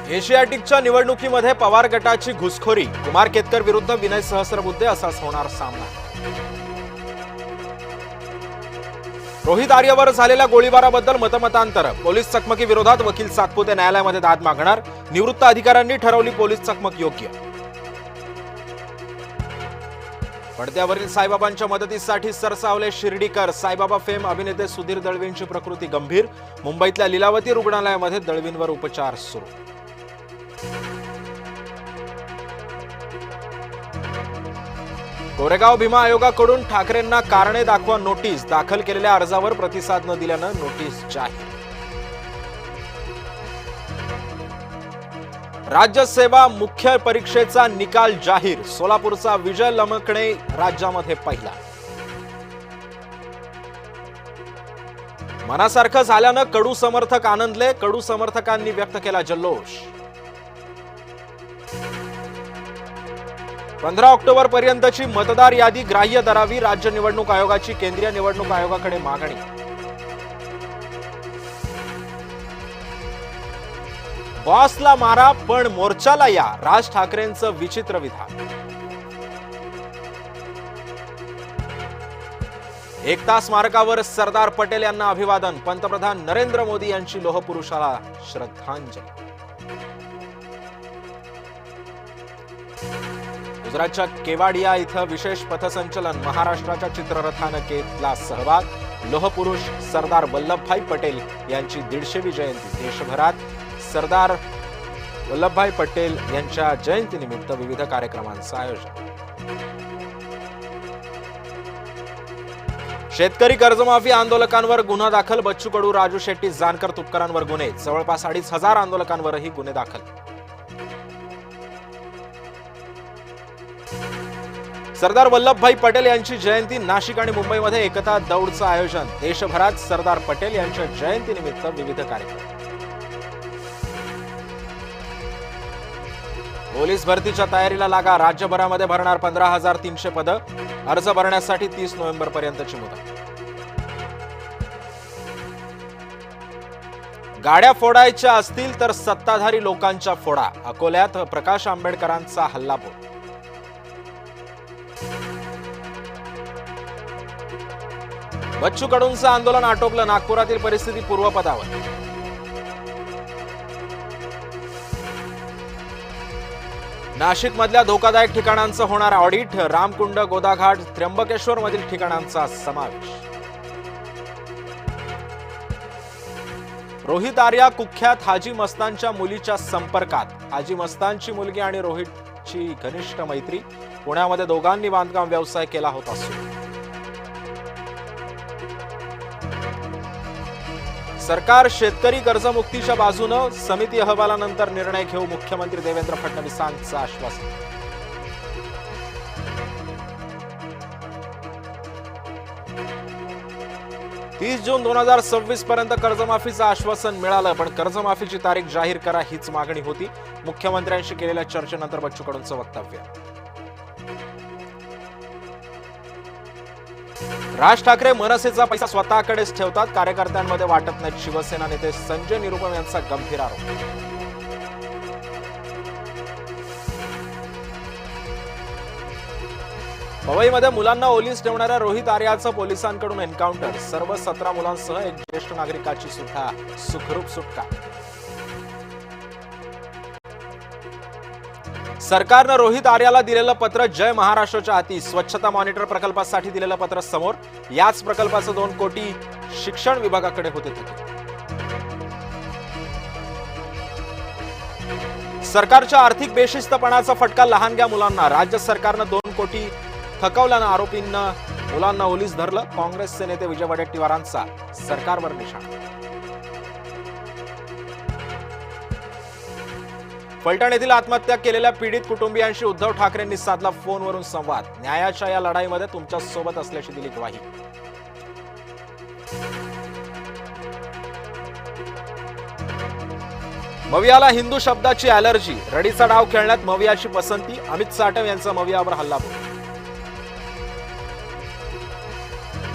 एशियाटिकच्या निवडणुकीमध्ये पवार गटाची घुसखोरी, कुमार केतकर विरुद्ध विनय सहस्रबुद्धे असाच होणार सामना। रोहित आर्यवर झालेल्या गोळीबाराबद्दल मतमतांतर, पोलीस चकमकी विरोधात वकील सातपुते न्यायालयामध्ये दाद मागणार, निवृत्त अधिकाऱ्यांनी ठरवली पोलीस चकमक योग्य। पडद्यावरील साईबाबांच्या मदतीसाठी सरसावले शिर्डीकर, साईबाबा फेम अभिनेते सुधीर दळवींची प्रकृती गंभीर, मुंबईतल्या लीलावती रुग्णालयामध्ये दळवींवर उपचार सुरू। कोरेगाव भीमा आयोगाकडून ठाकरेंना कारणे दाखवा नोटीस, दाखल केलेल्या अर्जावर प्रतिसाद न दिल्यानं नोटीस जाहीर। राज्यसेवा मुख्य परीक्षेचा निकाल जाहीर, सोलापूरचा विजय लमकणे राज्यामध्ये पहिला। मनासारखं झाल्यानं कडू समर्थक आनंदले, कडू समर्थकांनी व्यक्त केला जल्लोष। 15 ऑक्टोबर पर्यंतची मतदार यादी ग्राह्य धरावी, राज्य निवडणूक आयोगाची केंद्रीय निवडणूक आयोगाकडे मागणी। बॉसला मारा पण मोर्चाला या, राज ठाकरेंचं विचित्र विधान। एकता स्मारकावर सरदार पटेल यांना अभिवादन, पंतप्रधान नरेंद्र मोदी यांची लोहपुरुषाला श्रद्धांजली। गुजरातच्या केवाडिया इथं विशेष पथसंचलन, महाराष्ट्राच्या चित्ररथानं घेतला सहभाग, लोहपुरुष सरदार वल्लभभाई पटेल यांची 150वी जयंती, देशभरात सरदार वल्लभभाई पटेल यांच्या जयंतीनिमित्त विविध कार्यक्रमांचं आयोजन। शेतकरी कर्जमाफी आंदोलकांवर गुन्हा दाखल, बच्चू कडू, राजू शेट्टी, जानकर तुपकरांवर गुन्हे, जवळपास 2,500 आंदोलकांवरही गुन्हे दाखल। सरदार वल्लभभाई पटेल यांची जयंती, नाशिक आणि मुंबईमध्ये एकता दौडचं आयोजन, देशभरात सरदार पटेल यांच्या जयंतीनिमित्त विविध कार्यक्रम। पोलीस भरतीच्या तयारीला लागा, राज्यभरामध्ये भरणार 15,300 पदं, अर्ज भरण्यासाठी 30 नोव्हेंबर पर्यंतची मुदत। गाड्या फोडायच्या असतील तर सत्ताधारी लोकांच्या फोडा, अकोल्यात प्रकाश आंबेडकरांचा हल्लाबोल। बच्चू कडूंचं आंदोलन आटोपलं, नागपुरातील परिस्थिती पूर्वपदावर। नाशिकमधल्या धोकादायक ठिकाणांचं होणार ऑडिट, रामकुंड, गोदाघाट, त्र्यंबकेश्वर मधील ठिकाणांचा समावेश। रोहित आर्या कुख्यात हाजी मस्तानच्या मुलीच्या संपर्कात, हाजी मस्तानची मुलगी आणि रोहितची घनिष्ठ मैत्री, पुण्यामध्ये दोघांनी बांधकाम व्यवसाय केला होता सुरू। सरकार शेतकरी कर्जमुक्तीच्या बाजूनं, समिती अहवालानंतर निर्णय घेऊ, मुख्यमंत्री देवेंद्र फडणवीसांचं आश्वासन। तीस जून 2026 पर्यंत कर्जमाफीचं आश्वासन मिळालं, पण कर्जमाफीची तारीख जाहीर करा हीच मागणी होती। मुख्यमंत्र्यांशी केलेल्या चर्चेनंतर बच्चू कडूंचं वक्तव्य। राज ठाकरे मनसेचा पैसा स्वतःकडेच ठेवतात, कार्यकर्त्यांमध्ये वाटत नाहीत, शिवसेना नेते संजय निरुपम यांचा गंभीर आरोप। पवईमध्ये मुलांना ओलीस ठेवणाऱ्या रोहित आर्याचं पोलिसांकडून एन्काउंटर, सर्व 17 मुलांसह एक ज्येष्ठ नागरिकाची सुद्धा सुखरूप सुटका। सरकारनं रोहित आर्याला दिलेलं पत्र जय महाराष्ट्राच्या हाती, स्वच्छता मॉनिटर प्रकल्पासाठी दिलेलं पत्र समोर, याच प्रकल्पाचं 2 कोटी शिक्षण विभागाकडे होते थकीत। सरकारच्या आर्थिक बेशिस्तपणाचा फटका लहानग्या मुलांना, राज्य सरकारनं 2 कोटी थकवल्यानं आरोपींना मुलांना ओलीस धरलं, काँग्रेसचे नेते विजय वडेट्टीवारांचा सरकारवर निशाणा। फलटण येथील आत्महत्या केलेल्या पीडित कुटुंबियांशी उद्धव ठाकरेंनी साधला फोनवरून संवाद, न्यायाच्या या लढाईमध्ये तुमच्या सोबत असल्याची दिली ग्वाही। मवियाला हिंदू शब्दाची ॲलर्जी, रडीचा डाव खेळण्यात मवियाची पसंती, अमित साटव यांचा मवियावर हल्लाबोल।